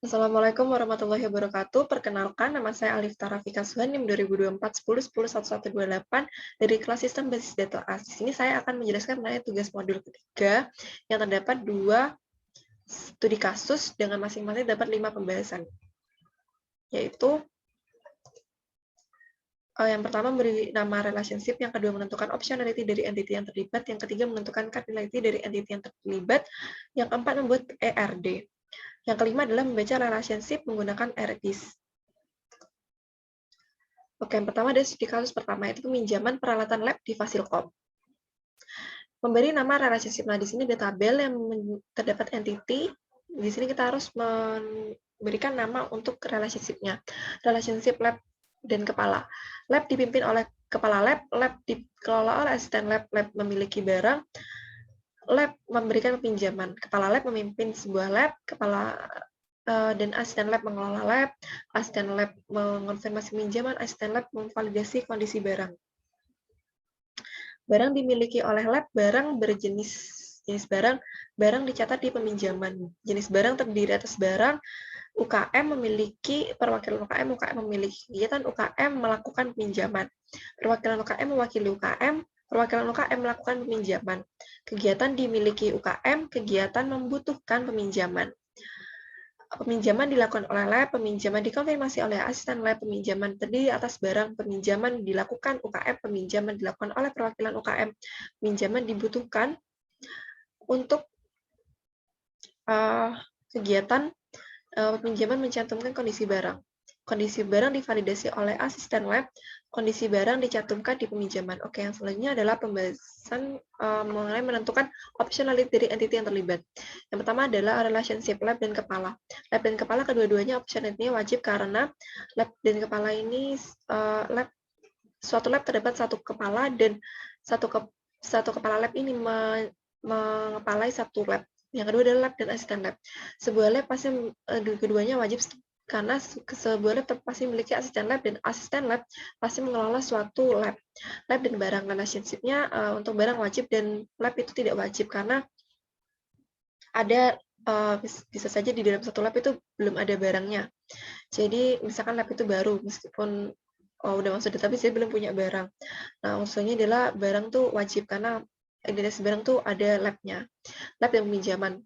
Assalamualaikum warahmatullahi wabarakatuh. Perkenalkan, nama saya Alifta Rafika Suhan, NIM 2024 10 10 1128 dari kelas Sistem Basis Data AS. Di sini saya akan menjelaskan mengenai tugas modul ketiga yang terdapat 2 studi kasus dengan masing-masing dapat 5 pembahasan, yaitu yang pertama memberi nama relationship, yang kedua menentukan optionality dari entity yang terlibat, yang ketiga menentukan cardinality dari entity yang terlibat, yang keempat membuat ERD. Yang kelima adalah membaca relationship menggunakan RDIS. Oke, yang pertama ada studi kasus pertama, itu peminjaman peralatan lab di Fasilkom. Memberi nama relationship. Nah, di sini ada tabel yang terdapat entity. Di sini kita harus memberikan nama untuk relationship-nya. Relationship lab dan kepala. Lab dipimpin oleh kepala lab dikelola oleh asisten lab memiliki barang, lab memberikan pinjaman. Kepala lab memimpin sebuah lab, dan asisten lab mengelola lab, asisten lab mengonfirmasi pinjaman, asisten lab memvalidasi kondisi barang. Barang dimiliki oleh lab, barang jenis barang dicatat di peminjaman. Jenis barang terdiri atas barang, UKM memiliki perwakilan UKM memiliki kegiatan, UKM melakukan pinjaman. Perwakilan UKM mewakili UKM, perwakilan UKM melakukan peminjaman. Kegiatan dimiliki UKM, kegiatan membutuhkan peminjaman. Peminjaman dilakukan oleh lab, peminjaman dikonfirmasi oleh asisten lab, peminjaman terdiri atas barang, peminjaman dilakukan UKM, peminjaman dilakukan oleh perwakilan UKM, peminjaman dibutuhkan untuk kegiatan peminjaman mencantumkan kondisi barang. Kondisi barang divalidasi oleh asisten lab, kondisi barang dicantumkan di peminjaman. Oke, yang selanjutnya adalah pembahasan mengenai menentukan optionality dari entity yang terlibat. Yang pertama adalah relationship lab dan kepala. Lab dan kepala kedua-duanya optionality-nya wajib karena lab dan kepala ini suatu lab terdapat satu kepala dan satu kepala lab ini mengepalai satu lab. Yang kedua adalah lab dan asisten lab. Sebuah lab pasti keduanya wajib karena sebuah lab pasti memiliki asisten lab dan asisten lab pasti mengelola suatu lab. Lab dan barang relationship-nya untuk barang wajib dan lab itu tidak wajib karena ada bisa saja di dalam satu lab itu belum ada barangnya. Jadi misalkan lab itu baru meskipun udah masuk database dia belum punya barang. Nah, maksudnya adalah barang tuh wajib karena identitas barang tuh ada lab-nya. Lab dan peminjaman.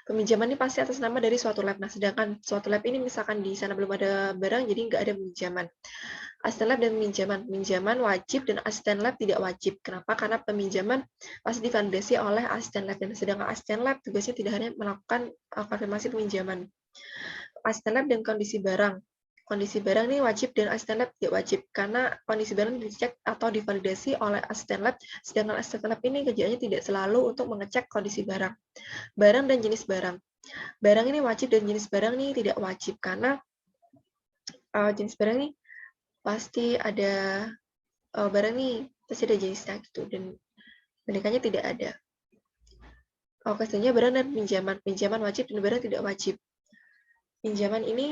Peminjaman ini pasti atas nama dari suatu lab. Nah, sedangkan suatu lab ini misalkan di sana belum ada barang, jadi nggak ada peminjaman. Asisten lab dan peminjaman. Peminjaman wajib dan asisten lab tidak wajib. Kenapa? Karena peminjaman pasti divalidasi oleh asisten lab. Dan sedangkan asisten lab tugasnya tidak hanya melakukan konfirmasi peminjaman. Asisten lab dan kondisi barang. Kondisi barang ini wajib dan asisten lab tidak wajib karena kondisi barang dicek atau divalidasi oleh asisten lab, sedangkan asisten lab ini kerjanya tidak selalu untuk mengecek kondisi barang. Barang dan jenis barang. Barang ini wajib dan jenis barang ini tidak wajib karena jenis barang ini pasti ada barang ini pasti ada jenisnya gitu dan pendidikannya tidak ada. Selanjutnya barang dan pinjaman. Pinjaman wajib dan barang tidak wajib. Pinjaman ini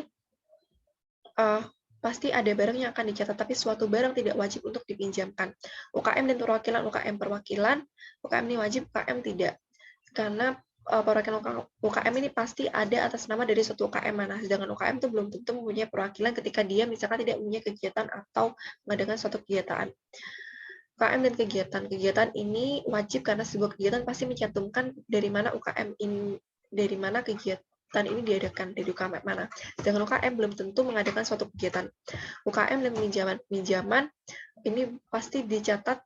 pasti ada barang yang akan dicatat, tapi suatu barang tidak wajib untuk dipinjamkan. UKM dan perwakilan, UKM ini wajib, UKM tidak. Karena perwakilan UKM ini pasti ada atas nama dari suatu UKM mana, sedangkan UKM itu belum tentu mempunyai perwakilan ketika dia misalkan tidak mempunyai kegiatan atau mengadakan suatu kegiatan. UKM dan kegiatan ini wajib karena sebuah kegiatan pasti mencantumkan dari mana UKM ini, dari mana kegiatan ini diadakan dari UKM mana. Sedangkan UKM belum tentu mengadakan suatu kegiatan. UKM dan pinjaman ini pasti dicatat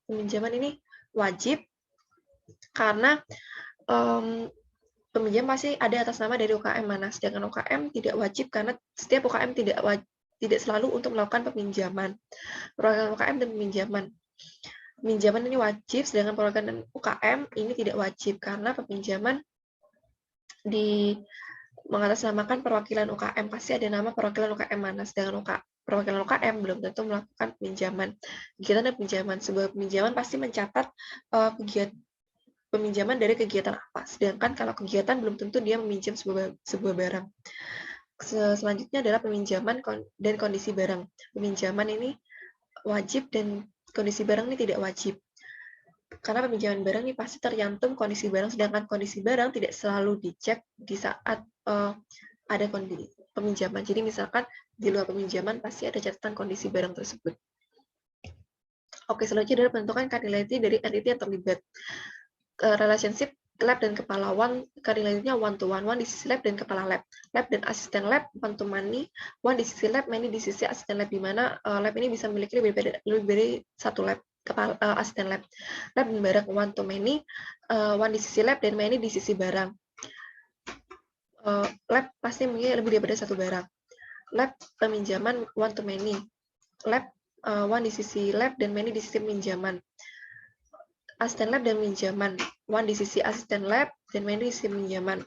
peminjaman ini wajib karena peminjam pasti ada atas nama dari UKM mana, sedangkan UKM tidak wajib karena setiap UKM tidak selalu untuk melakukan peminjaman. Perwakilan UKM dan peminjaman. Peminjaman ini wajib, sedangkan perwakilan UKM ini tidak wajib karena peminjaman mengatasnamakan perwakilan UKM, pasti ada nama perwakilan UKM mana, sedangkan perwakilan UKM belum tentu melakukan peminjaman. Kegiatan dan pinjaman. Sebuah peminjaman pasti mencatat peminjaman dari kegiatan apa, sedangkan kalau kegiatan belum tentu dia meminjam sebuah barang. Selanjutnya adalah peminjaman dan kondisi barang. Peminjaman ini wajib dan kondisi barang ini tidak wajib. Karena peminjaman barang ini pasti tercantum kondisi barang, sedangkan kondisi barang tidak selalu dicek di saat ada kondisi peminjaman. Jadi misalkan di luar peminjaman pasti ada catatan kondisi barang tersebut. Oke, selanjutnya adalah penentukan cardinality dari entity yang terlibat. Relationship lab dan kepala cardinality-nya one to one di sisi lab dan kepala lab. Lab dan asisten lab one to many, one di sisi lab, many di sisi asisten lab, di mana lab ini bisa memiliki lebih dari satu lab, kepala asisten lab. Lab dan barang one to many, one di sisi lab dan many di sisi barang. Lab pasti memiliki lebih daripada satu barang. Lab peminjaman one to many. Lab one di sisi lab dan many di sisi peminjaman. Asisten lab dan pinjaman, one di sisi asisten lab dan many di sisi pinjaman.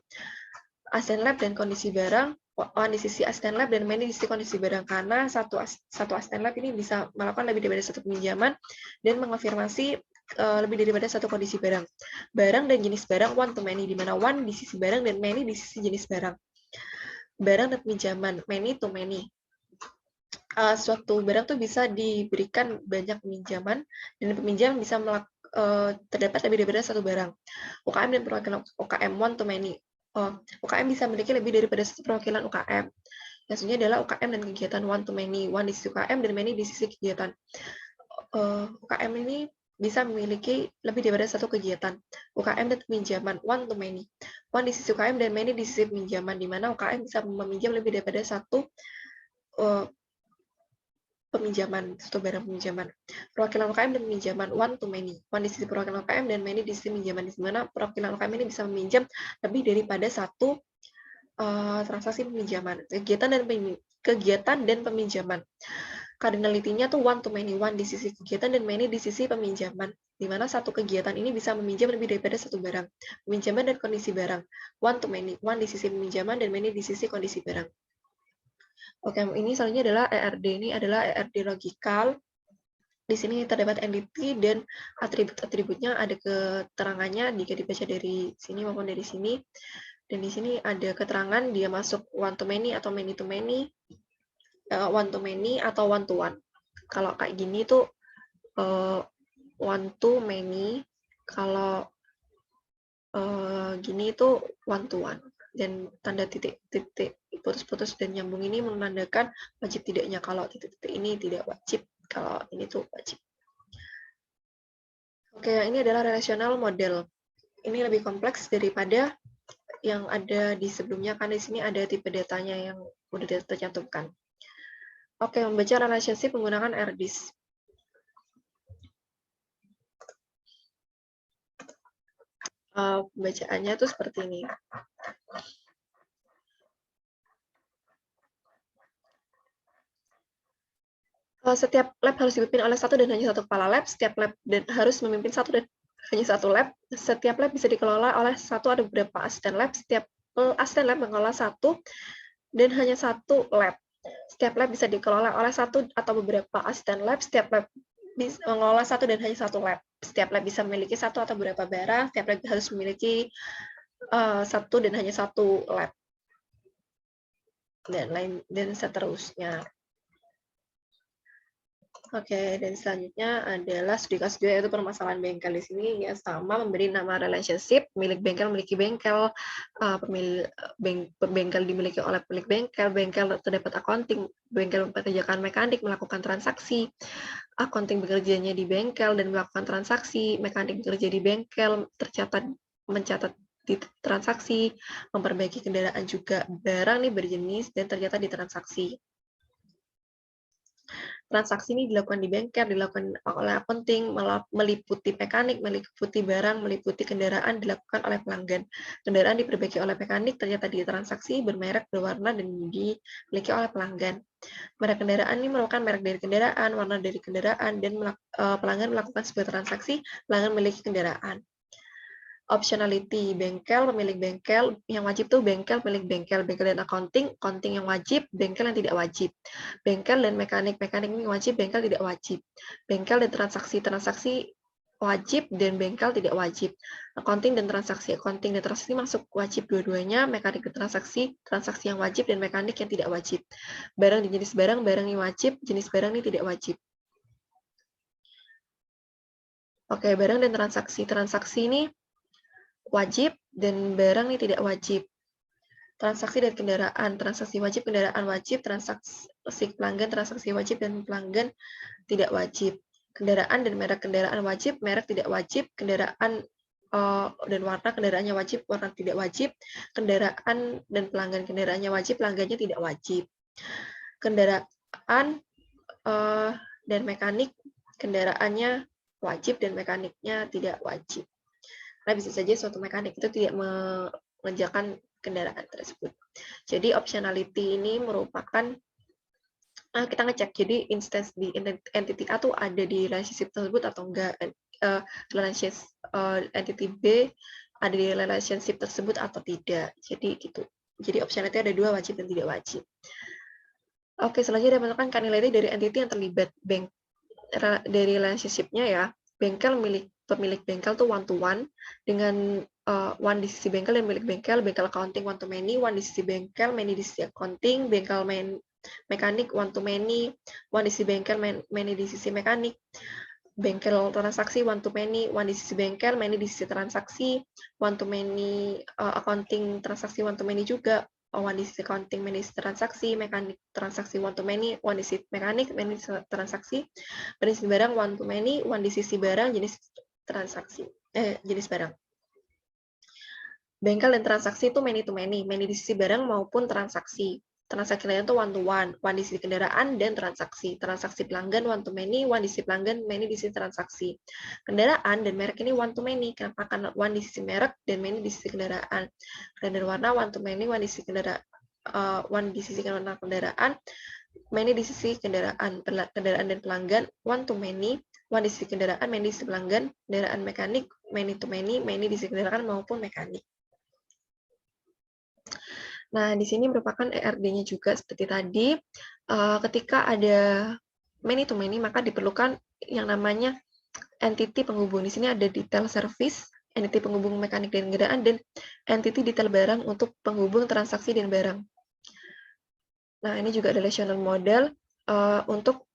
Asisten lab dan kondisi barang, one di sisi asisten lab dan many di sisi kondisi barang, karena satu asisten lab ini bisa melakukan lebih daripada satu pinjaman dan mengonfirmasi lebih daripada satu kondisi barang. Barang dan jenis barang one to many, di mana one di sisi barang dan many di sisi jenis barang. Barang dan pinjaman, many to many. Suatu barang tuh bisa diberikan banyak pinjaman dan peminjam bisa terdapat lebih daripada satu barang. UKM dan perwakilan UKM one to many. UKM bisa memiliki lebih daripada satu perwakilan UKM. Maksudnya adalah UKM dan kegiatan one to many. One di sisi UKM dan many di sisi kegiatan. UKM ini bisa memiliki lebih daripada satu kegiatan. UKM dan peminjaman one to many. One di sisi UKM dan many di sisi peminjaman, di mana UKM bisa meminjam lebih daripada satu peminjaman, satu barang peminjaman. Perwakilan UKM dan peminjaman one to many. One di sisi perwakilan UKM dan many di sisi peminjaman, di mana perwakilan UKM ini bisa meminjam lebih daripada satu transaksi peminjaman. Kegiatan dan peminjaman. Cardinality-nya tuh one to many, one di sisi kegiatan dan many di sisi peminjaman, di mana satu kegiatan ini bisa meminjam lebih daripada satu barang. Peminjaman dan kondisi barang. One to many, one di sisi peminjaman dan many di sisi kondisi barang. Oke, ini selanjutnya adalah ERD. Ini adalah ERD logikal. Di sini terdapat entity dan atribut-atributnya, ada keterangannya jika dibaca dari sini maupun dari sini. Dan di sini ada keterangan dia masuk one to many atau many to many, one to many atau one to one. Kalau kayak gini tuh one to many, kalau gini itu one to one. Dan tanda titik-titik putus-putus dan nyambung ini menandakan wajib tidaknya. Kalau titik-titik ini tidak wajib, kalau ini tuh wajib. Oke, ini adalah relational model. Ini lebih kompleks daripada yang ada di sebelumnya, karena di sini ada tipe datanya yang udah tercantumkan. Oke, membaca relationship menggunakan RDIS. Pembacaannya tuh seperti ini. Setiap lab harus dipimpin oleh satu dan hanya satu kepala lab. Setiap lab harus memimpin satu dan hanya satu lab. Setiap lab bisa dikelola oleh satu atau beberapa asisten lab. Setiap asisten lab mengelola satu dan hanya satu lab. Setiap lab bisa dikelola oleh satu atau beberapa asisten lab. Setiap lab bisa mengelola satu dan hanya satu lab. Setiap lab bisa memiliki satu atau beberapa barang. Setiap lab harus memiliki satu dan hanya satu lab. Dan seterusnya. Oke, dan selanjutnya adalah studi kasus 2, yaitu permasalahan bengkel. Di sini ya sama, memberi nama relationship, pemilik bengkel memiliki bengkel, bengkel dimiliki oleh pemilik bengkel terdapat accounting, bengkel mempekerjakan mekanik melakukan transaksi, accounting bekerjanya di bengkel dan melakukan transaksi, mekanik bekerja di bengkel mencatat di transaksi, memperbaiki kendaraan juga barang nih berjenis dan tercatat di transaksi. Transaksi ini dilakukan di bengkel, dilakukan oleh accounting, meliputi mekanik, meliputi barang, meliputi kendaraan, dilakukan oleh pelanggan. Kendaraan diperbaiki oleh mekanik, ternyata di transaksi, bermerek, berwarna, dan dimiliki oleh pelanggan. Merek kendaraan ini merupakan merek dari kendaraan, warna dari kendaraan, dan pelanggan melakukan sebuah transaksi, pelanggan memiliki kendaraan. Optionality, bengkel, pemilik bengkel, yang wajib tuh bengkel, pemilik bengkel dan accounting yang wajib, bengkel yang tidak wajib. Bengkel dan mekanik ini wajib, bengkel tidak wajib. Bengkel dan transaksi wajib dan bengkel tidak wajib. Accounting dan transaksi masuk wajib dua-duanya, mekanik dan transaksi yang wajib dan mekanik yang tidak wajib. Barang dan jenis barang yang wajib, jenis barang ini tidak wajib. Oke, barang dan transaksi. Transaksi ini wajib dan barang ini tidak wajib. Transaksi dan kendaraan. Transaksi wajib, kendaraan wajib. Transaksi pelanggan, transaksi wajib dan pelanggan tidak wajib. Kendaraan dan merek kendaraan wajib, merek tidak wajib. Kendaraan dan warna kendaraannya wajib, warna tidak wajib. Kendaraan dan pelanggan kendaraannya wajib, pelanggannya tidak wajib. Kendaraan dan mekanik kendaraannya wajib dan mekaniknya tidak wajib. Karena bisa saja suatu mekanik itu tidak mengerjakan kendaraan tersebut. Jadi optionality ini merupakan kita ngecek jadi instance di entity A tuh ada di relationship tersebut atau enggak, entity B ada di relationship tersebut atau tidak. Jadi gitu. Jadi optionality ada 2, wajib dan tidak wajib. Oke, selanjutnya menentukan cardinality dari entity yang terlibat dari relationship-nya ya. Bengkel pemilik bengkel tuh one to one dengan one di sisi bengkel dan milik bengkel accounting one to many, one di sisi bengkel, many di sisi accounting, bengkel mekanik one to many, one di sisi bengkel, many di sisi mekanik, bengkel transaksi one to many, one di sisi bengkel, many di sisi transaksi, one to many, accounting transaksi one to many juga, one di sisi accounting, many di sisi transaksi, mekanik transaksi one to many, one di sisi mekanik, many di sisi transaksi, jenis barang one to many, one di sisi barang, jenis transaksi, jenis barang. Bengkel dan transaksi itu many to many di sisi barang maupun transaksi. Transaksi lain itu one to one di sisi kendaraan dan transaksi. Transaksi pelanggan one to many, one di sisi pelanggan, many di sisi transaksi. Kendaraan dan merek ini one to many, kenapa? Karena one di sisi merek dan many di sisi kendaraan. Dan warna one to many, one di sisi kendaraan, one di sisi kendaraan, many di sisi kendaraan dan pelanggan, one to many, one di sisi kendaraan, many di sisi pelanggan, kendaraan mekanik, many to many di sisi kendaraan maupun mekanik. Nah, di sini merupakan ERD-nya juga seperti tadi. Ketika ada many to many, maka diperlukan yang namanya entity penghubung. Di sini ada detail service, entity penghubung mekanik dan kendaraan, dan entity detail barang untuk penghubung transaksi dan barang. Nah, ini juga ada relational model untuk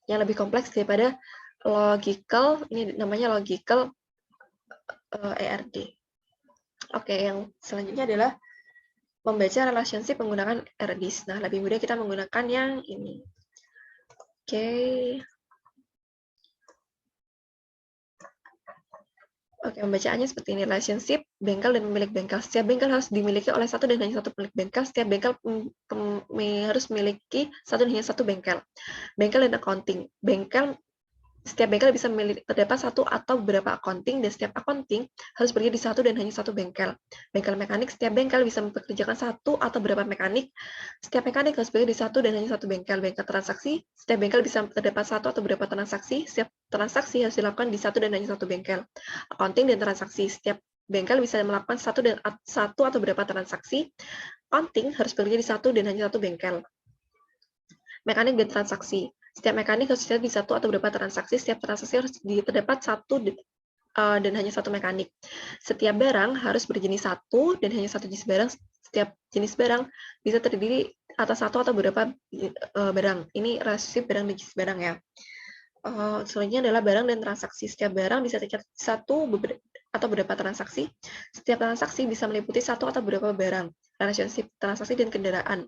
yang lebih kompleks daripada logical, ini namanya logical ERD. Oke, yang selanjutnya adalah membaca relationship menggunakan ERDIS. Nah, lebih mudah kita menggunakan yang ini. Oke, pembacaannya seperti ini. Relationship bengkel dan pemilik bengkel. Setiap bengkel harus dimiliki oleh satu dan hanya satu pemilik bengkel. Setiap bengkel harus memiliki satu dan hanya satu bengkel. Bengkel dan accounting. Setiap bengkel bisa terdapat satu atau beberapa accounting, dan setiap accounting harus berdiri di satu dan hanya satu bengkel. Bengkel mekanik, setiap bengkel bisa mempekerjakan satu atau beberapa mekanik. Setiap mekanik harus berdiri di satu dan hanya satu bengkel. Bengkel transaksi, setiap bengkel bisa terdapat satu atau beberapa transaksi. Setiap transaksi harus dilakukan di satu dan hanya satu bengkel. Accounting dan transaksi, setiap bengkel bisa melakukan satu atau beberapa transaksi. Accounting harus berdiri di satu dan hanya satu bengkel. Mekanik dan transaksi. Setiap mekanik harus terdapat di satu atau beberapa transaksi. Setiap transaksi harus terdapat satu dan hanya satu mekanik. Setiap barang harus berjenis satu dan hanya satu jenis barang. Setiap jenis barang bisa terdiri atas satu atau beberapa barang. Ini relationship barang dan jenis barang ya. Selanjutnya adalah barang dan transaksi. Setiap barang bisa tercatat satu atau beberapa transaksi. Setiap transaksi bisa meliputi satu atau beberapa barang. Relationship transaksi dan kendaraan.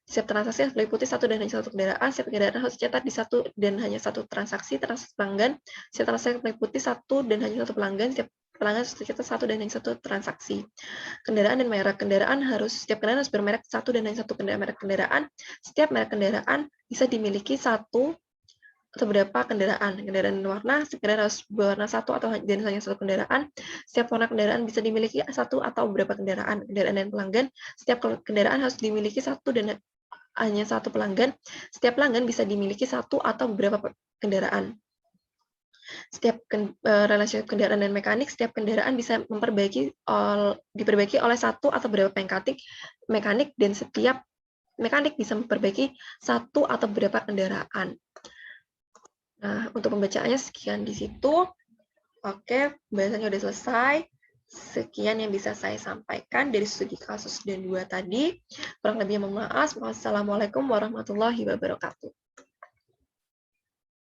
Setiap transaksi harus meliputi satu dan hanya satu kendaraan. Setiap kendaraan harus dicatat di satu dan hanya satu transaksi. Transaksi pelanggan. Setiap transaksi meliputi satu dan hanya satu pelanggan. Setiap pelanggan harus dicatat satu dan hanya satu transaksi. Kendaraan dan merek. Setiap kendaraan harus bermerek satu dan hanya satu merek kendaraan. Setiap merek kendaraan bisa dimiliki satu atau beberapa kendaraan. Kendaraan warna, setiap kendaraan harus berwarna satu atau dan hanya satu kendaraan. Setiap warna kendaraan bisa dimiliki satu atau beberapa kendaraan. Kendaraan dan pelanggan, setiap kendaraan harus dimiliki satu dan hanya satu pelanggan. Setiap pelanggan bisa dimiliki satu atau beberapa kendaraan. Setiap relasi kendaraan dan mekanik, setiap kendaraan bisa diperbaiki oleh satu atau beberapa mekanik, dan setiap mekanik bisa memperbaiki satu atau beberapa kendaraan. Nah, untuk pembacaannya sekian di situ. Oke, pembahasannya udah selesai. Sekian yang bisa saya sampaikan dari studi kasus dan 2 tadi. Kurang lebihnya mohon maaf. Wassalamualaikum warahmatullahi wabarakatuh.